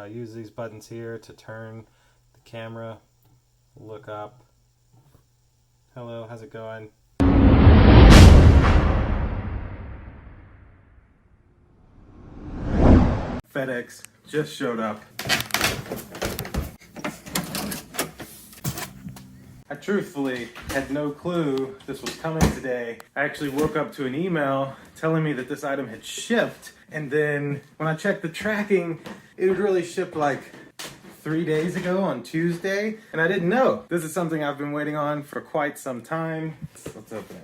use these buttons here to turn the camera, look up. Hello, how's it going? FedEx just showed up. I truthfully had no clue this was coming today. I actually woke up to an email telling me that this item had shipped, and then when I checked the tracking, it would really ship like 3 days ago on Tuesday, and I didn't know. This is something I've been waiting on for quite some time. Let's open it.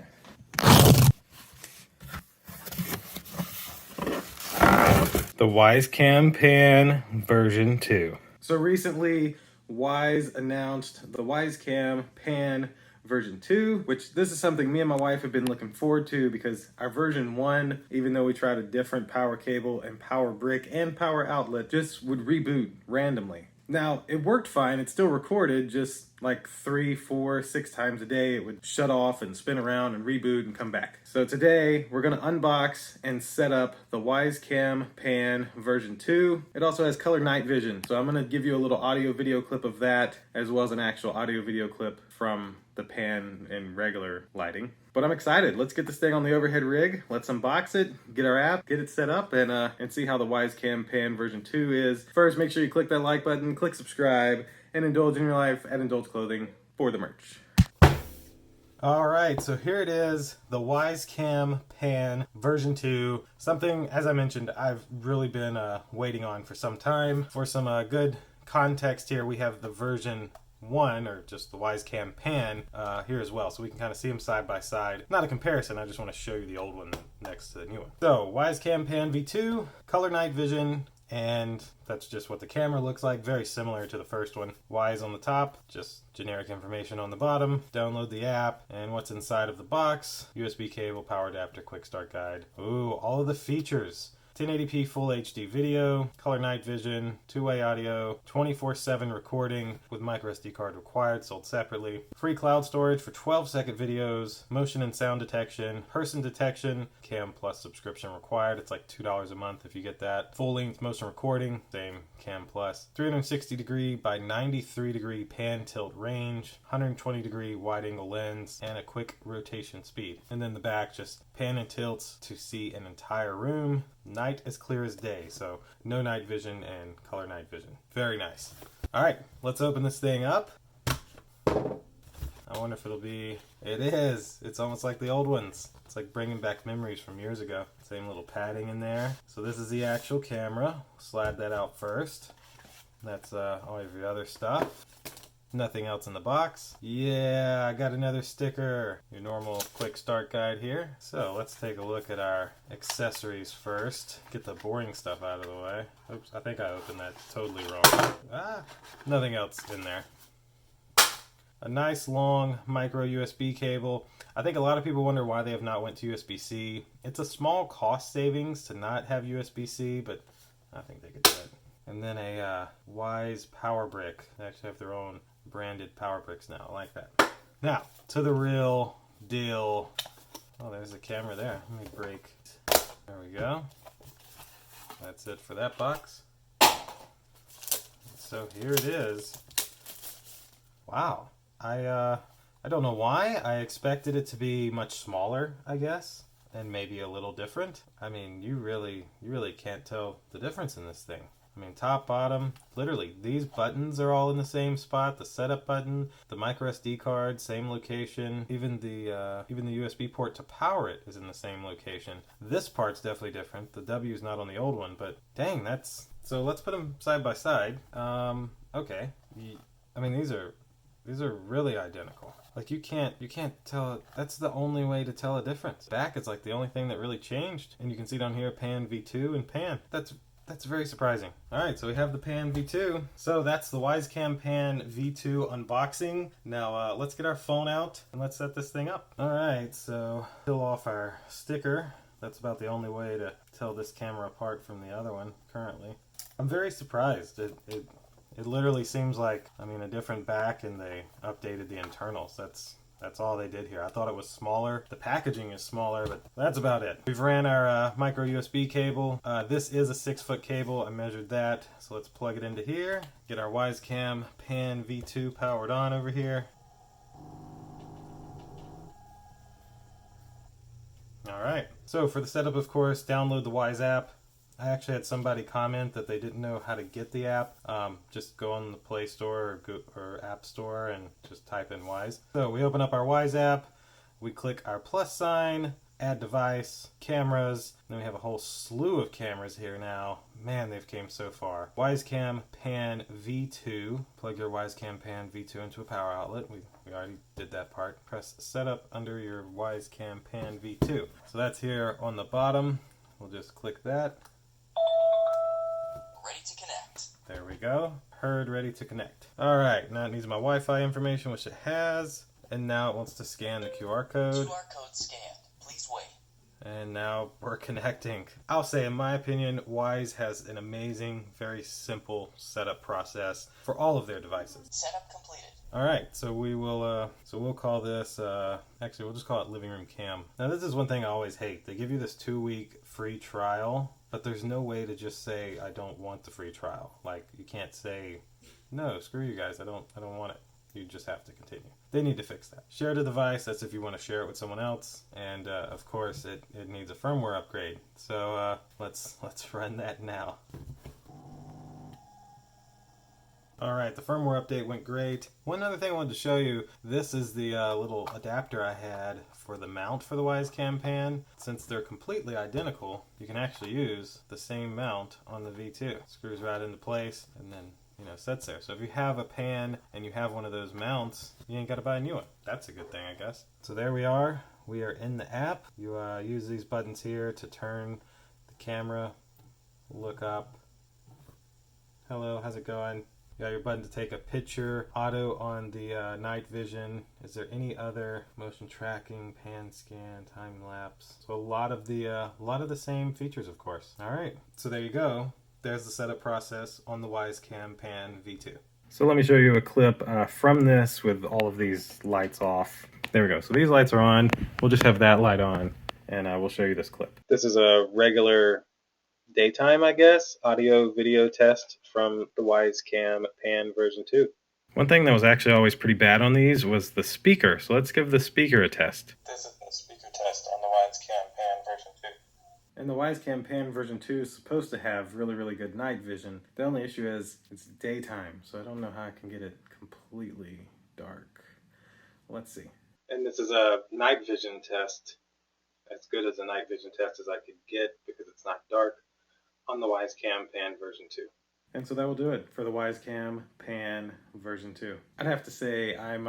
The Wyze Cam Pan version 2. So recently, Wyze announced the Wyze Cam Pan version 2, which this is something me and my wife have been looking forward to because our version 1, even though we tried a different power cable and power brick and power outlet, just would reboot randomly. Now, it worked fine, it still recorded, just like 3, 4, 6 times a day it would shut off and spin around and reboot and come back. So today, we're gonna unbox and set up the Wyze Cam Pan version 2. It also has color night vision, so I'm gonna give you a little audio video clip of that, as well as an actual audio video clip from the pan in regular lighting. But I'm excited. Let's get this thing on the overhead rig. Let's unbox it, get our app, get it set up, and see how the Wyze Cam Pan version 2 is. First, make sure you click that like button, click subscribe, and indulge in your life at Indulge Clothing for the merch. All right, so here it is, the Wyze Cam Pan version 2. Something, as I mentioned, I've really been waiting on for some time. For some good context here, we have the version 1, or just the Wyze Cam Pan, here as well, so we can kind of see them side by side. Not a comparison, I just want to show you the old one next to the new one. So, Wyze Cam Pan V2, color night vision, and that's just what the camera looks like, very similar to the first one. Wyze on the top, just generic information on the bottom. Download the app, and what's inside of the box: USB cable, power adapter, quick start guide. Ooh, all of the features. 1080p full HD video, color night vision, two-way audio, 24/7 recording with micro SD card required, sold separately. Free cloud storage for 12-second videos, motion and sound detection, person detection, Cam Plus subscription required. It's like $2 a month if you get that. Full-length motion recording, same Cam Plus. 360 degree by 93 degree pan tilt range, 120 degree wide angle lens, and a quick rotation speed. And then the back just pan and tilts to see an entire room. Night as clear as day, so no night vision and color night vision. Very nice. All right, let's open this thing up. I wonder if it'll be... It is. It's almost like the old ones. It's like bringing back memories from years ago. Same little padding in there. So this is the actual camera. Slide that out first. That's all of your other stuff. Nothing else in the box. Yeah, I got another sticker. Your normal quick start guide here. So let's take a look at our accessories first. Get the boring stuff out of the way. Oops, I think I opened that totally wrong. Nothing else in there. A nice long micro USB cable. I think a lot of people wonder why they have not went to USB-C. It's a small cost savings to not have USB-C, but I think they could do it. And then a Wyze power brick. They actually have their own branded power bricks now. I like that. Now, to the real deal. Oh, there's the camera there. Let me break. There we go. That's it for that box. So here it is. Wow. I don't know why. I expected it to be much smaller, I guess, and maybe a little different. I mean, you really can't tell the difference in this thing. I mean, top, bottom, literally, these buttons are all in the same spot. The setup button, the micro SD card, same location. Even the USB port to power it is in the same location. This part's definitely different. The W is not on the old one, but dang, that's... So let's put them side by side. Okay. I mean, these are really identical. Like, you can't tell. That's the only way to tell a difference. Back is like the only thing that really changed. And you can see down here, Pan V2 and Pan. That's very surprising. Alright, so we have the Pan V2. So that's the Wyze Cam Pan V2 unboxing. Now let's get our phone out and let's set this thing up. Alright, so peel off our sticker. That's about the only way to tell this camera apart from the other one currently. I'm very surprised. It literally seems like, I mean, a different back, and they updated the internals. That's That's all they did here. I thought it was smaller. The packaging is smaller, but that's about it. We've ran our micro USB cable. This is a 6-foot cable. I measured that. So let's plug it into here. Get our Wyze Cam Pan V2 powered on over here. All right. So for the setup, of course, download the Wyze app. I actually had somebody comment that they didn't know how to get the app. Just go on the Play Store or App Store and just type in Wyze. So we open up our Wyze app, we click our plus sign, add device, cameras, then we have a whole slew of cameras here now. Man, they've came so far. Wyze Cam Pan V2. Plug your Wyze Cam Pan V2 into a power outlet. We already did that part. Press setup under your Wyze Cam Pan V2. So that's here on the bottom. We'll just click that. Ready to connect. There we go. Heard, ready to connect. All right, now it needs my Wi-Fi information, which it has. And now it wants to scan the QR code. QR code scanned. Please wait. And now we're connecting. I'll say, in my opinion, Wyze has an amazing, very simple setup process for all of their devices. Setup completed. All right, so we'll call this, actually we'll just call it Living Room Cam. Now this is one thing I always hate. They give you this 2-week free trial, but there's no way to just say, I don't want the free trial. Like, you can't say, no, screw you guys, I don't want it. You just have to continue. They need to fix that. Share the device, that's if you want to share it with someone else. And of course, it needs a firmware upgrade. So let's run that now. All right, the firmware update went great. One other thing I wanted to show you, this is the little adapter I had for the mount for the Wyze Cam Pan. Since they're completely identical, you can actually use the same mount on the V2. It screws right into place and then, you know, sits there. So if you have a pan and you have one of those mounts, you ain't got to buy a new one. That's a good thing, I guess. So there we are. We are in the app. You use these buttons here to turn the camera, look up. Hello, how's it going? You got your button to take a picture, auto on the night vision. Is there any other motion tracking, pan scan, time lapse? So a lot of the same features, of course. All right, so there you go. There's the setup process on the Wyze Cam Pan V2. So let me show you a clip from this with all of these lights off. There we go. So these lights are on. We'll just have that light on, and we'll show you this clip. This is a regular daytime, I guess, audio video test from the Wyze Cam Pan version 2. One thing that was actually always pretty bad on these was the speaker. So let's give the speaker a test. This is the speaker test on the Wyze Cam Pan version 2. And the Wyze Cam Pan version 2 is supposed to have really, really good night vision. The only issue is it's daytime, so I don't know how I can get it completely dark. Let's see. And this is a night vision test, as good as a night vision test as I could get because it's not dark, on the Wyze Cam Pan version 2. And so that will do it for the Wyze Cam Pan version 2. I'd have to say I'm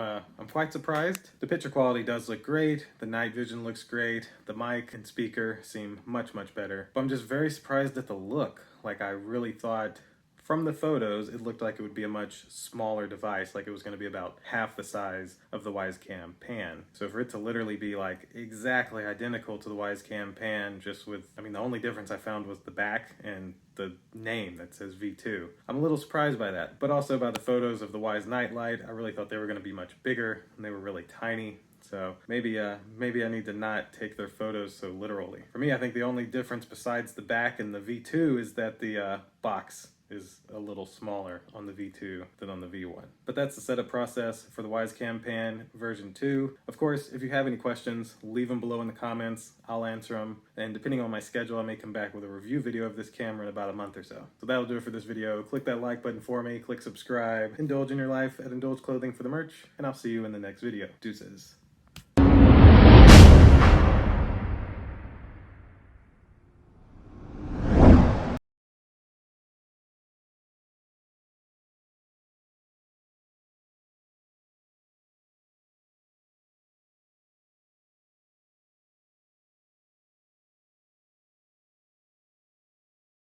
quite surprised. The picture quality does look great, the night vision looks great, the mic and speaker seem much, much better. But I'm just very surprised at the look. Like, I really thought from the photos, it looked like it would be a much smaller device, like it was going to be about half the size of the Wyze Cam Pan. So for it to literally be like exactly identical to the Wyze Cam Pan, just with, I mean, the only difference I found was the back and the name that says V2. I'm a little surprised by that, but also by the photos of the Wyze Nightlight. I really thought they were going to be much bigger, and they were really tiny. So maybe I need to not take their photos so literally. For me, I think the only difference besides the back and the V2 is that the box is a little smaller on the V2 than on the V1. But that's the setup process for the Wyze Cam Pan version 2. Of course, if you have any questions, leave them below in the comments. I'll answer them. And depending on my schedule, I may come back with a review video of this camera in about a month or so. So that'll do it for this video. Click that like button for me, click subscribe, indulge in your life at Indulge Clothing for the merch, and I'll see you in the next video. Deuces.